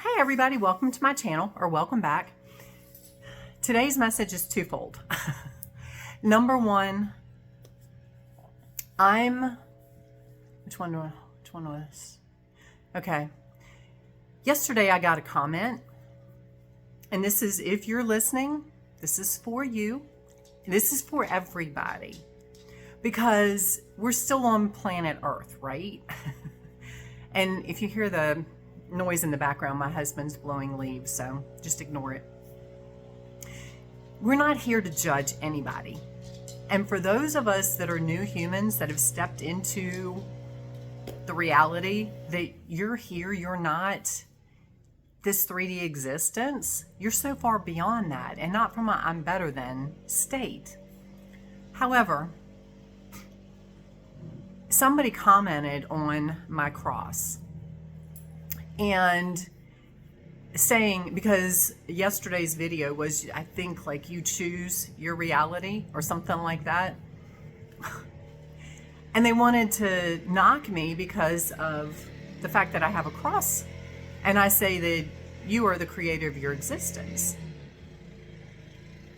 Hey everybody, welcome to my channel, or welcome back. Today's message is twofold. Number one, which one was? Okay. Yesterday I got a comment, and this is, if you're listening, this is for you. This is for everybody, because we're still on planet Earth, right? And if you hear the noise in the background, my husband's blowing leaves, so just ignore it. We're not here to judge anybody. And for those of us that are new humans that have stepped into the reality that you're here, you're not this 3D existence, you're so far beyond that, and not from a I'm better than state. However, somebody commented on my cross and saying, because yesterday's video was, I think, like, you choose your reality or something like that. And they wanted to knock me because of the fact that I have a cross. And I say that you are the creator of your existence.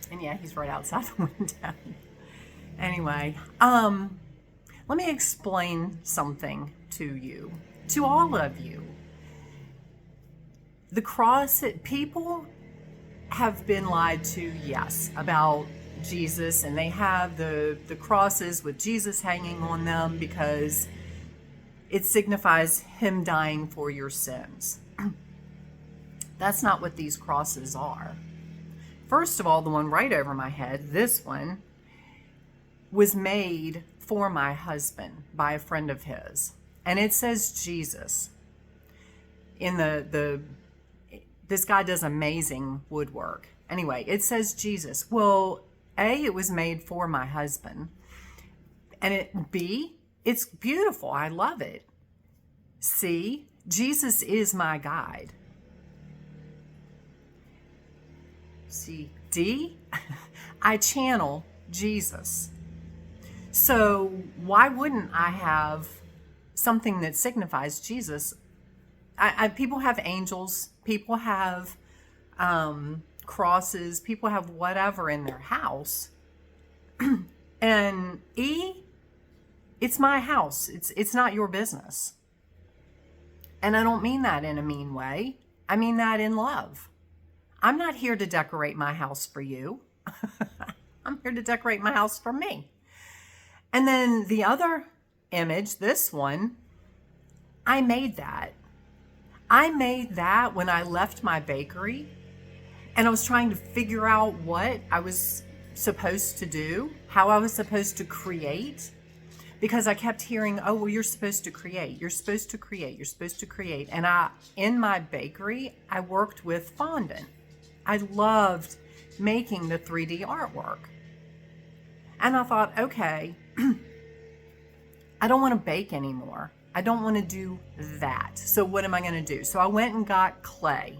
And yeah, he's right outside the window. Anyway, let me explain something to you, to all of you. The cross, people have been lied to, yes, about Jesus, and they have the crosses with Jesus hanging on them because it signifies him dying for your sins. That's not what these crosses are. First of all, the one right over my head, this one, was made for my husband by a friend of his. And it says Jesus. In this guy does amazing woodwork. Anyway, it says Jesus. Well, A, it was made for my husband. And B, it's beautiful. I love it. C, Jesus is my guide. C, D, I channel Jesus. So why wouldn't I have something that signifies Jesus? People have angels, people have crosses, people have whatever in their house. And E, it's my house. It's not your business. And I don't mean that in a mean way. I mean that in love. I'm not here to decorate my house for you. I'm here to decorate my house for me. And then the other image, this one, I made that. I made that when I left my bakery and I was trying to figure out what I was supposed to do, how I was supposed to create, because I kept hearing, oh, well, you're supposed to create, you're supposed to create, you're supposed to create. And in my bakery, I worked with fondant. I loved making the 3D artwork. And I thought, okay, I don't want to bake anymore. I don't want to do that. So what am I going to do? So I went and got clay.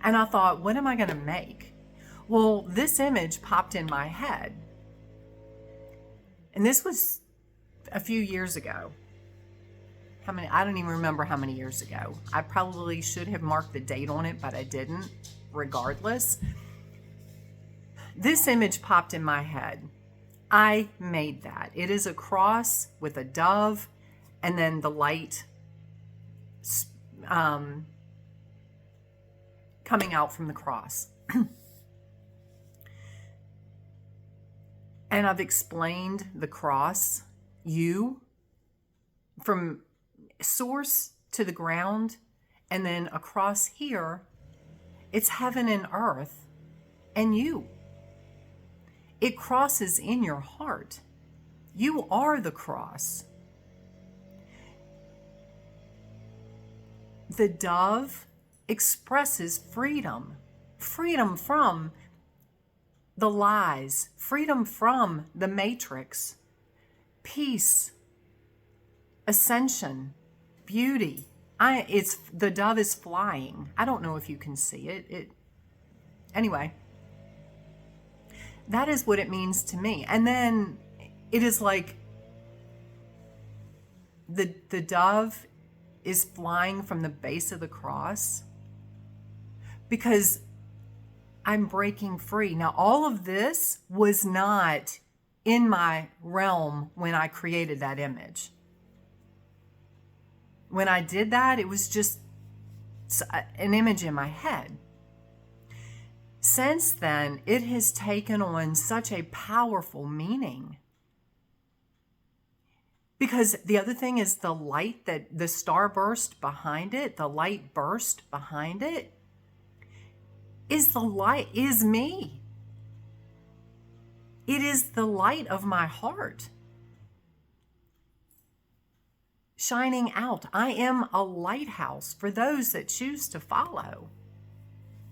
And I thought, what am I going to make? Well, this image popped in my head. And this was a few years ago. I don't even remember how many years ago. I probably should have marked the date on it, but I didn't. Regardless, this image popped in my head. I made that. It is a cross with a dove and then the light coming out from the cross. And I've explained the cross, you, from source to the ground, and then across here, it's heaven and earth and you. It crosses in your heart. You are the cross. The dove expresses freedom. Freedom from the lies. Freedom from the matrix. Peace. Ascension. Beauty. The dove is flying. I don't know if you can see it. Anyway, that is what it means to me. And then it is like the dove is flying from the base of the cross because I'm breaking free. Now, all of this was not in my realm when I created that image. When I did that, it was just an image in my head. Since then, it has taken on such a powerful meaning. Because the other thing is the light that the star burst behind it, the light burst behind it, is the light, is me. It is the light of my heart shining out. I am a lighthouse for those that choose to follow,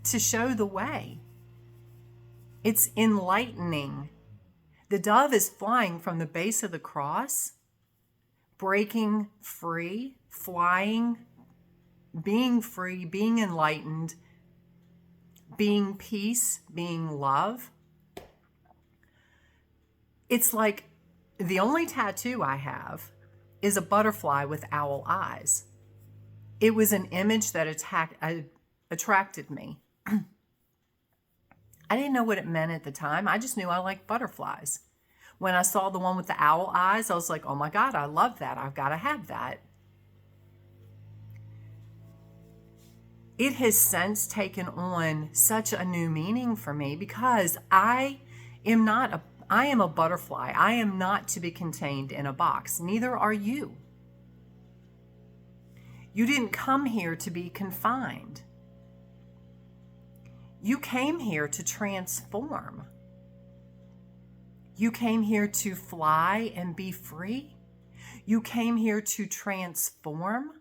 to show the way. It's enlightening. The dove is flying from the base of the cross, breaking free, flying, being free, being enlightened, being peace, being love. It's like the only tattoo I have is a butterfly with owl eyes. It was an image that attracted me. I didn't know what it meant at the time. I just knew I liked butterflies. When I saw the one with the owl eyes, I was like, oh my God, I love that. I've got to have that. It has since taken on such a new meaning for me because I am a butterfly. I am not to be contained in a box. Neither are you. You didn't come here to be confined. You came here to transform. You came here to fly and be free. You came here to transform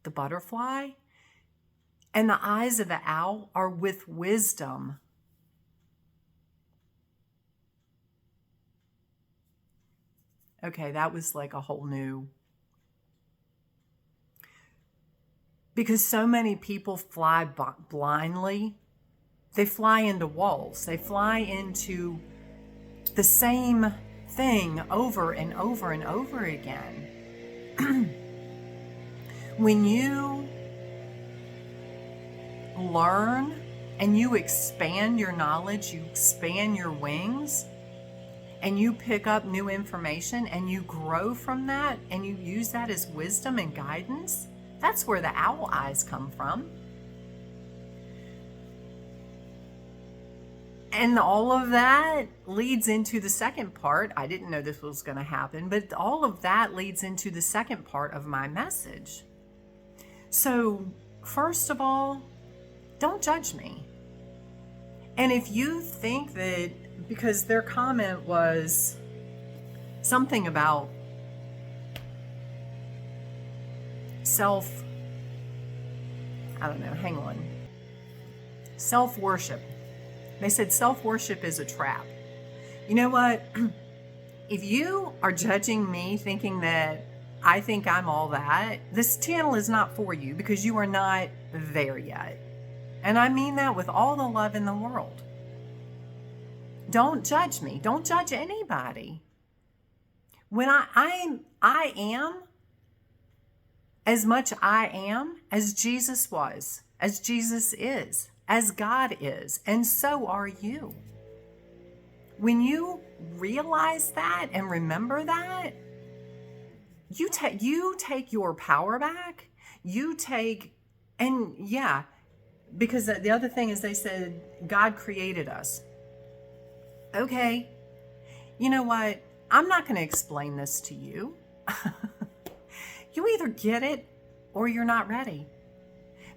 the butterfly. And the eyes of the owl are with wisdom. Okay, that was like a whole new... Because so many people fly blindly. They fly into walls. They fly into the same thing over and over and over again. When you learn and you expand your knowledge, you expand your wings, and you pick up new information and you grow from that and you use that as wisdom and guidance, that's where the owl eyes come from. And all of that leads into the second part. I didn't know this was going to happen, but all of that leads into the second part of my message. So, first of all, don't judge me. And if you think that, because their comment was something about self-worship. They said self-worship is a trap. You know what? If you are judging me thinking that I think I'm all that, this channel is not for you because you are not there yet. And I mean that with all the love in the world. Don't judge me. Don't judge anybody. When I am as much I am as Jesus was, as Jesus is, as God is, and so are you. When you realize that and remember that, you take your power back. Because the other thing is they said God created us. Okay, you know what? I'm not going to explain this to you. You either get it or you're not ready.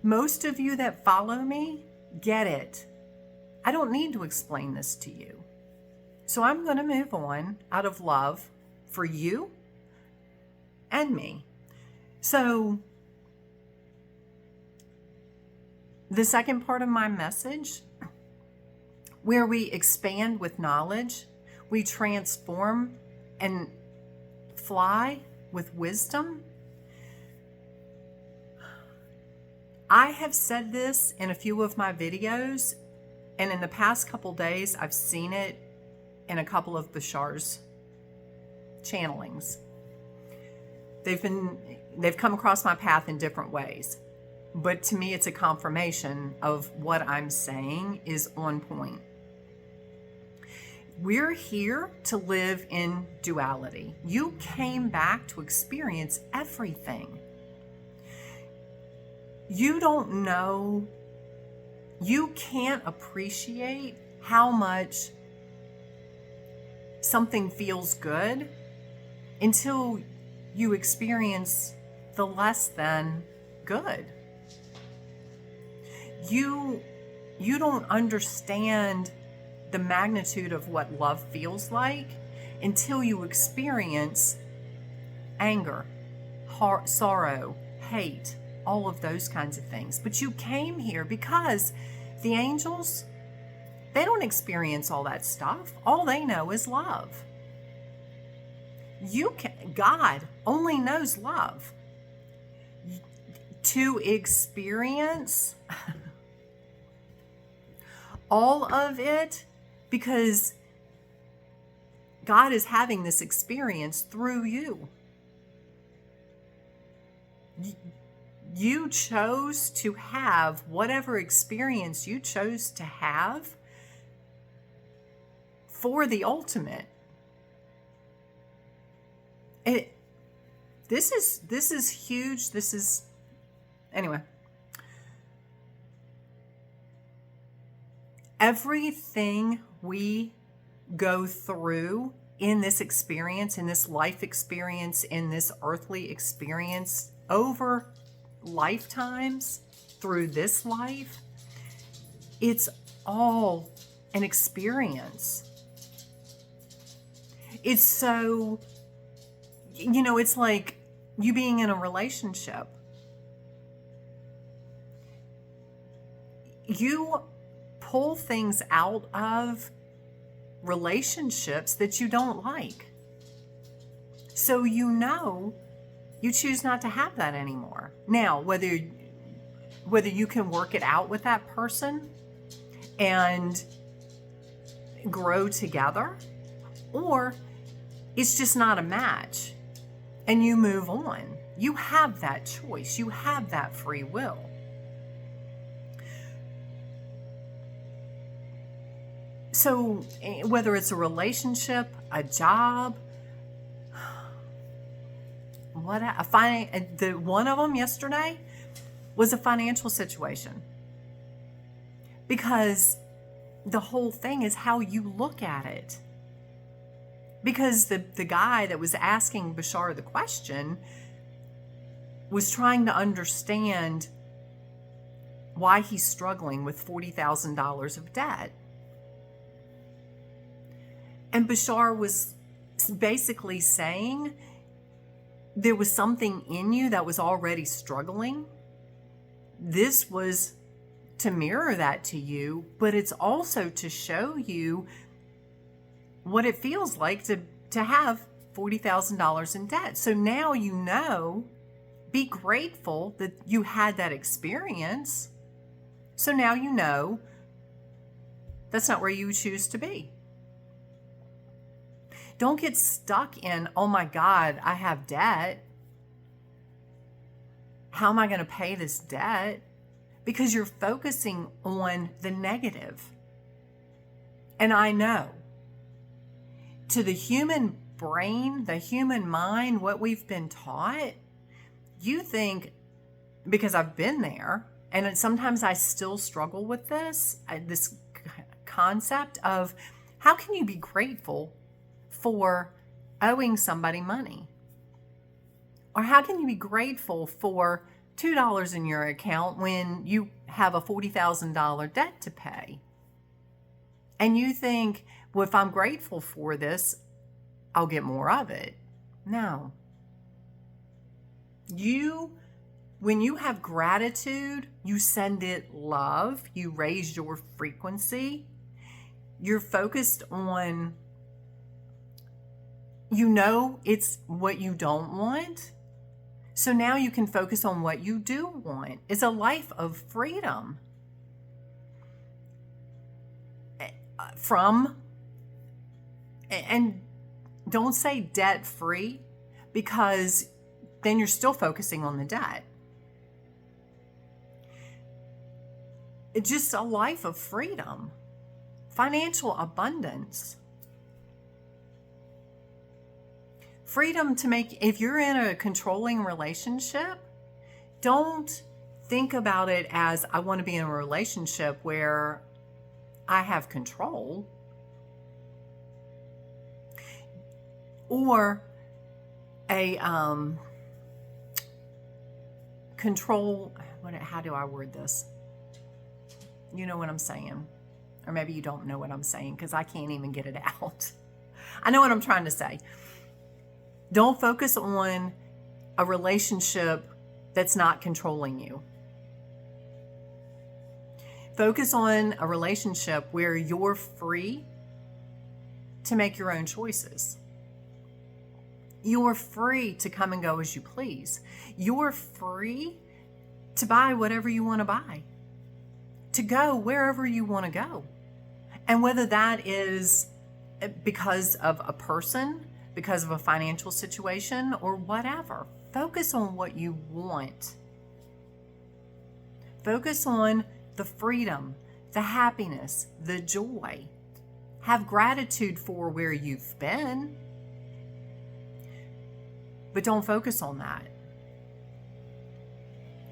Most of you that follow me get it. I don't need to explain this to you. So I'm going to move on out of love for you and me. So the second part of my message, where we expand with knowledge, we transform and fly with wisdom. I have said this in a few of my videos, and in the past couple days, I've seen it in a couple of Bashar's channelings. They've come across my path in different ways. But to me, it's a confirmation of what I'm saying is on point. We're here to live in duality. You came back to experience everything. You don't know, you can't appreciate how much something feels good until you experience the less than good. You don't understand the magnitude of what love feels like until you experience anger, sorrow, hate, all of those kinds of things. But you came here because the angels, they don't experience all that stuff. All they know is love. God only knows love. To experience all of it, because God is having this experience through you. You chose to have whatever experience you chose to have for the ultimate. This is huge. Anyway. Everything we go through in this experience, in this life experience, in this earthly experience, over lifetimes, through this life, it's all an experience. It's so, it's like you being in a relationship. You pull things out of relationships that you don't like. So you choose not to have that anymore. Now, whether you can work it out with that person and grow together, or it's just not a match and you move on. You have that choice. You have that free will. So whether it's a relationship, a job, one of them yesterday was a financial situation. Because the whole thing is how you look at it. Because the guy that was asking Bashar the question was trying to understand why he's struggling with $40,000 of debt. And Bashar was basically saying there was something in you that was already struggling. This was to mirror that to you, but it's also to show you what it feels like to have $40,000 in debt. So now be grateful that you had that experience. So now you know that's not where you choose to be. Don't get stuck in, oh my God, I have debt. How am I going to pay this debt? Because you're focusing on the negative. And I know, to the human brain, the human mind, what we've been taught, you think, because I've been there, and sometimes I still struggle with this concept of how can you be grateful for owing somebody money? Or how can you be grateful for $2 in your account when you have a $40,000 debt to pay? And you think, well, if I'm grateful for this, I'll get more of it. No. When you have gratitude, you send it love, you raise your frequency, you're focused on, it's what you don't want. So now you can focus on what you do want. It's a life of freedom. And don't say debt free, because then you're still focusing on the debt. It's just a life of freedom, financial abundance. Freedom to make, if you're in a controlling relationship, don't think about it as I want to be in a relationship where I have control, or a control, how do I word this? You know what I'm saying. Or maybe you don't know what I'm saying because I can't even get it out. I know what I'm trying to say. Don't focus on a relationship that's not controlling you. Focus on a relationship where you're free to make your own choices. You're free to come and go as you please. You're free to buy whatever you want to buy, to go wherever you want to go. And whether that is because of a person, because of a financial situation, or whatever, focus on what you want. Focus on the freedom, the happiness, the joy. Have gratitude for where you've been, but don't focus on that.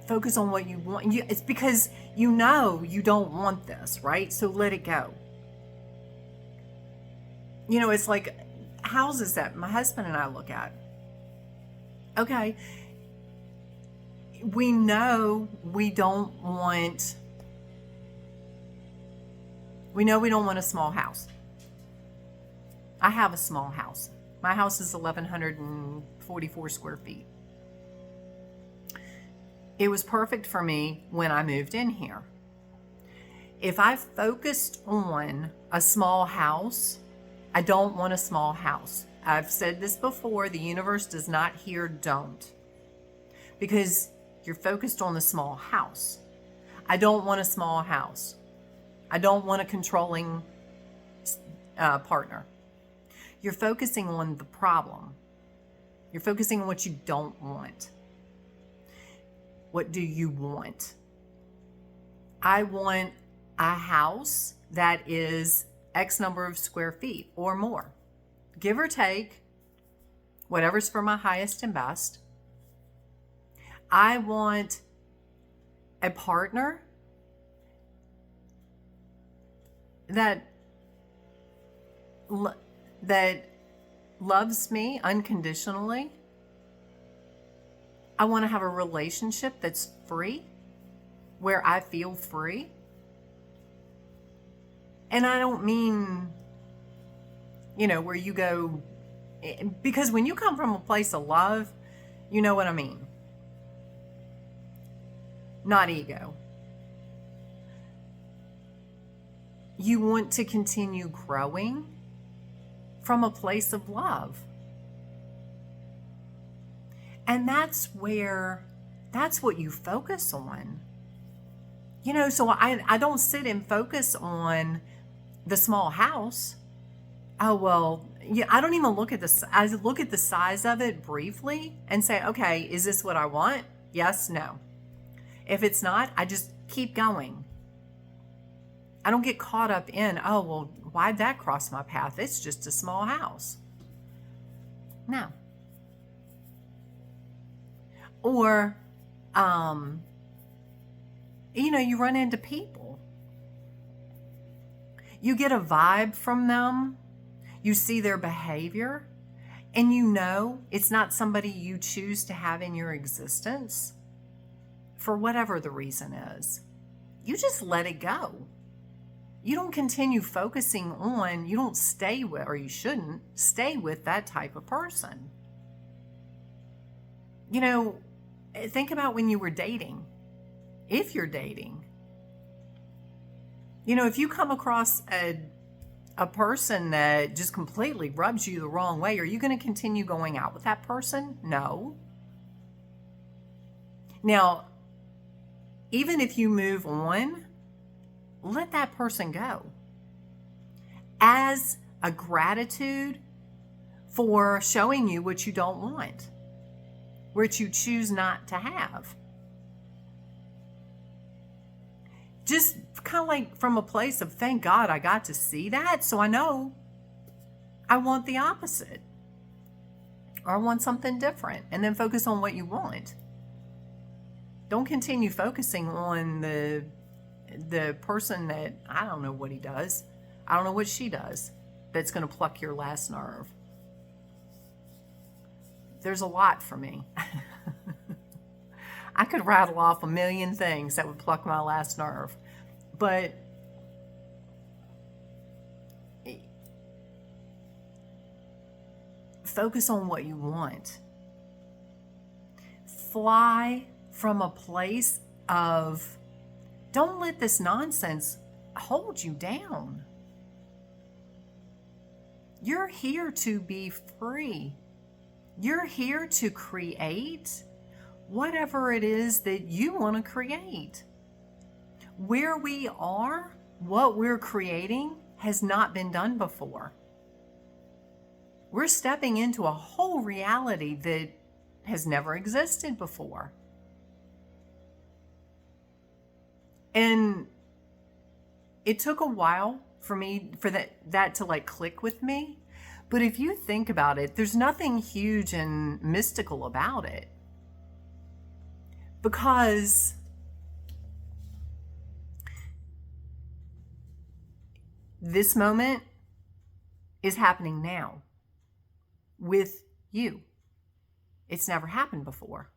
Focus on what you want. It's because you know you don't want this, right? So let it go. You know, it's like houses that my husband and I look at. Okay, we know we don't want a small house. I have a small house. My house is 1,144 square feet. It was perfect for me when I moved in here. If I focused on a small house, I don't want a small house. I've said this before, the universe does not hear don't. Because you're focused on the small house. I don't want a small house. I don't want a controlling partner. You're focusing on the problem. You're focusing on what you don't want. What do you want? I want a house that is X number of square feet or more. Give or take, whatever's for my highest and best. I want a partner that loves me unconditionally. I want to have a relationship that's free, where I feel free. And I don't mean, where you go, because when you come from a place of love, you know what I mean. Not ego. You want to continue growing from a place of love. And that's what you focus on. So I don't sit and focus on the small house. Oh, well, yeah, I don't even look at this. I look at the size of it briefly and say, okay, is this what I want? Yes, no. If it's not, I just keep going. I don't get caught up in, oh, well, why'd that cross my path? It's just a small house. No. Or, you run into people. You get a vibe from them. You see their behavior. And it's not somebody you choose to have in your existence for whatever the reason is. You just let it go. You don't continue focusing on, you don't stay with, or you shouldn't stay with that type of person. Think about when you were dating. If you're dating, if you come across a person that just completely rubs you the wrong way, are you going to continue going out with that person? No. Now, even if you move on, let that person go as a gratitude for showing you what you don't want, what you choose not to have. Just kind of like from a place of thank God I got to see that. So I know I want the opposite, or I want something different, and then focus on what you want. Don't continue focusing on the person that I don't know what he does. I don't know what she does that's going to pluck your last nerve. There's a lot for me. I could rattle off a million things that would pluck my last nerve. But focus on what you want. Fly from a place of, don't let this nonsense hold you down. You're here to be free. You're here to create whatever it is that you want to create. Where we are, what we're creating has not been done before. We're stepping into a whole reality that has never existed before. And it took a while for me, for that to like click with me. But if you think about it, there's nothing huge and mystical about it. Because this moment is happening now with you. It's never happened before.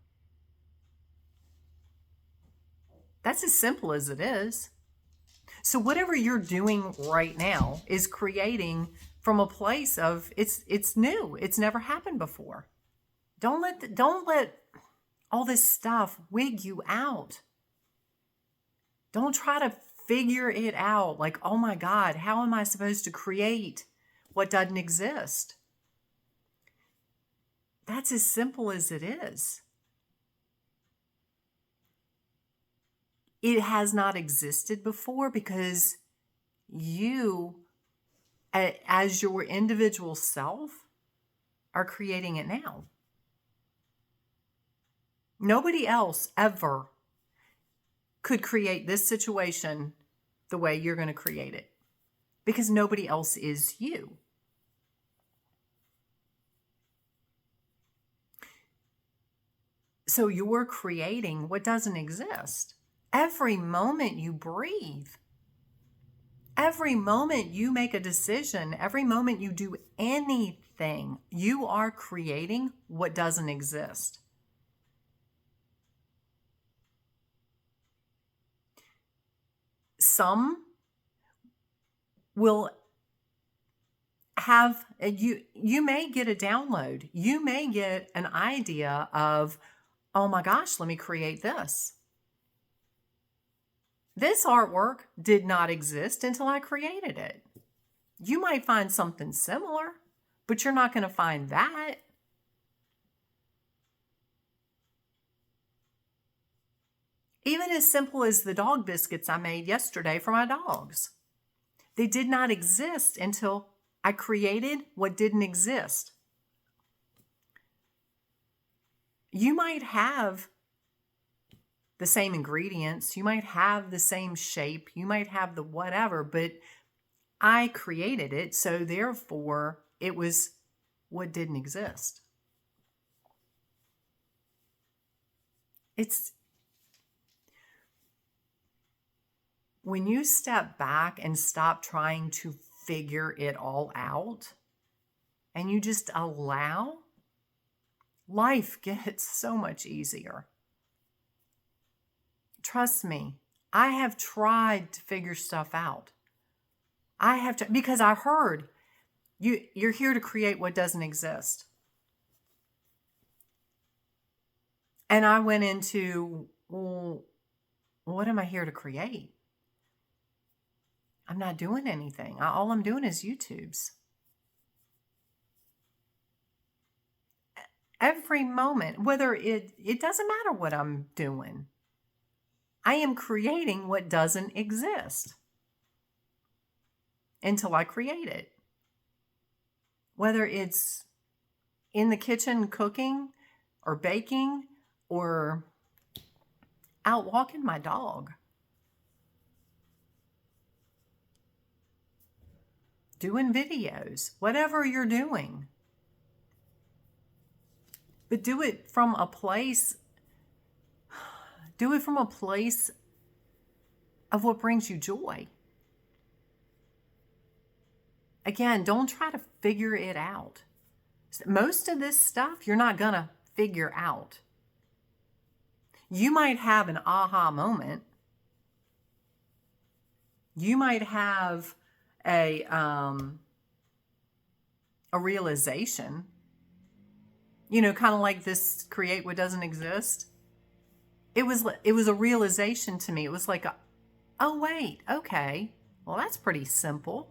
That's as simple as it is. So whatever you're doing right now is creating from a place of it's new. It's never happened before. Don't let all this stuff wig you out. Don't try to figure it out like, oh my God, how am I supposed to create what doesn't exist? That's as simple as it is. It has not existed before because you, as your individual self, are creating it now. Nobody else ever could create this situation the way you're going to create it because nobody else is you. So you're creating what doesn't exist. Every moment you breathe, every moment you make a decision, every moment you do anything, you are creating what doesn't exist. Some will have, you may get a download. You may get an idea of, oh my gosh, let me create this. This artwork did not exist until I created it. You might find something similar, but you're not going to find that. Even as simple as the dog biscuits I made yesterday for my dogs. They did not exist until I created what didn't exist. You might have the same ingredients, you might have the same shape, you might have the whatever, but I created it, so therefore it was what didn't exist. It's when you step back and stop trying to figure it all out and you just allow, life gets so much easier. Trust me, I have tried to figure stuff out. I have to, because I heard you're here to create what doesn't exist. And I went into, well, what am I here to create? I'm not doing anything. All I'm doing is YouTubes. Every moment, whether it doesn't matter what I'm doing. I am creating what doesn't exist until I create it. Whether it's in the kitchen cooking or baking or out walking my dog. doing videos, whatever you're doing. But do it from a place of what brings you joy. Again, don't try to figure it out. Most of this stuff you're not going to figure out. You might have an aha moment. You might have a realization. You know, kind of like this create what doesn't exist. It was a realization to me. It was like, oh wait, okay. Well, that's pretty simple.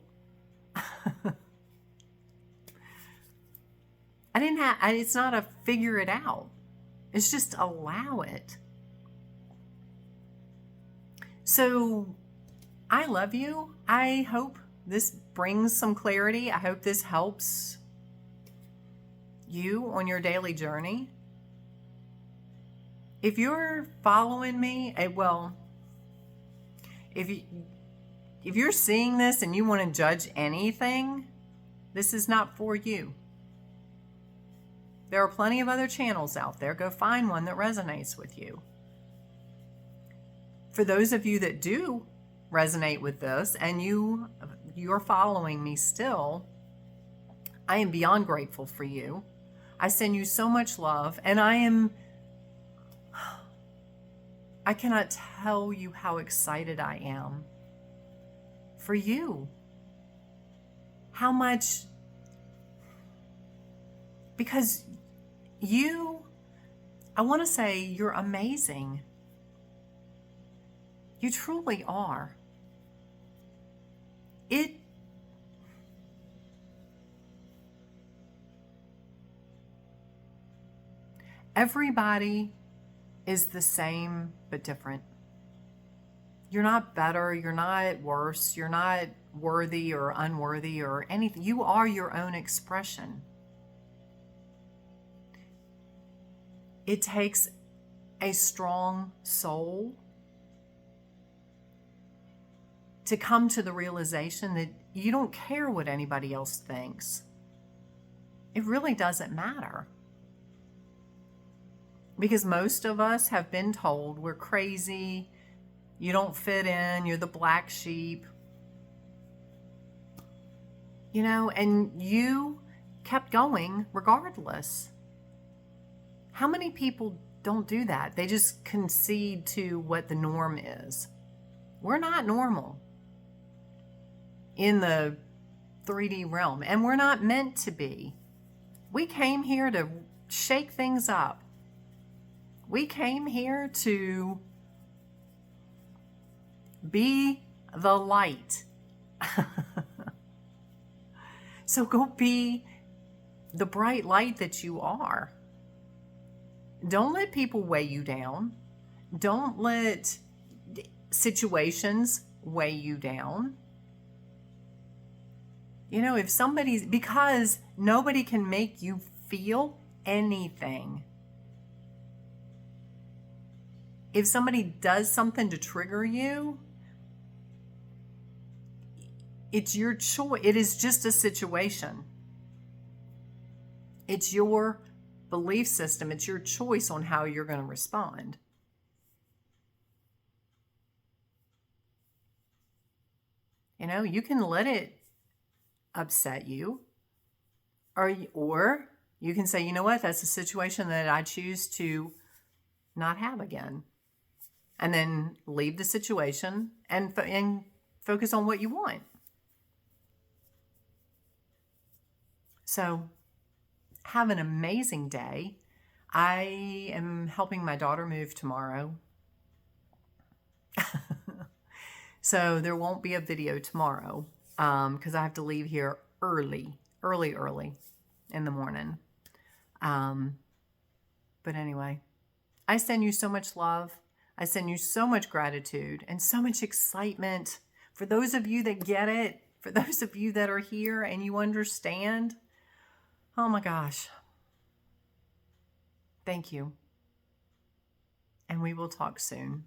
It's not a figure it out. It's just allow it. So I love you. I hope this brings some clarity. I hope this helps you on your daily journey. If you're following me, if you're seeing this and you want to judge anything, this is not for you. There are plenty of other channels out there. Go find one that resonates with you. For those of you that do resonate with this and you're following me still, I am beyond grateful for you. I send you so much love, and I cannot tell you how excited I am for you. How much, because I want to say you're amazing. You truly are. Everybody is the same but different. You're not better, you're not worse, you're not worthy or unworthy or anything. You are your own expression. It takes a strong soul to come to the realization that you don't care what anybody else thinks. It really doesn't matter. Because most of us have been told we're crazy, you don't fit in, you're the black sheep. You know, and you kept going regardless. How many people don't do that? They just concede to what the norm is. We're not normal in the 3D realm, and we're not meant to be. We came here to shake things up. We came here to be the light. So go be the bright light that you are. Don't let people weigh you down. Don't let situations weigh you down. You know, because nobody can make you feel anything. If somebody does something to trigger you, it's your choice. It is just a situation. It's your belief system. It's your choice on how you're going to respond. You know, you can let it upset you, or you can say, you know what, that's a situation that I choose to not have again. And then leave the situation and focus on what you want. So have an amazing day. I am helping my daughter move tomorrow. So there won't be a video tomorrow because I have to leave here early in the morning. But anyway, I send you so much love. I send you so much gratitude and so much excitement. For those of you that get it, for those of you that are here and you understand, oh my gosh. Thank you. And we will talk soon.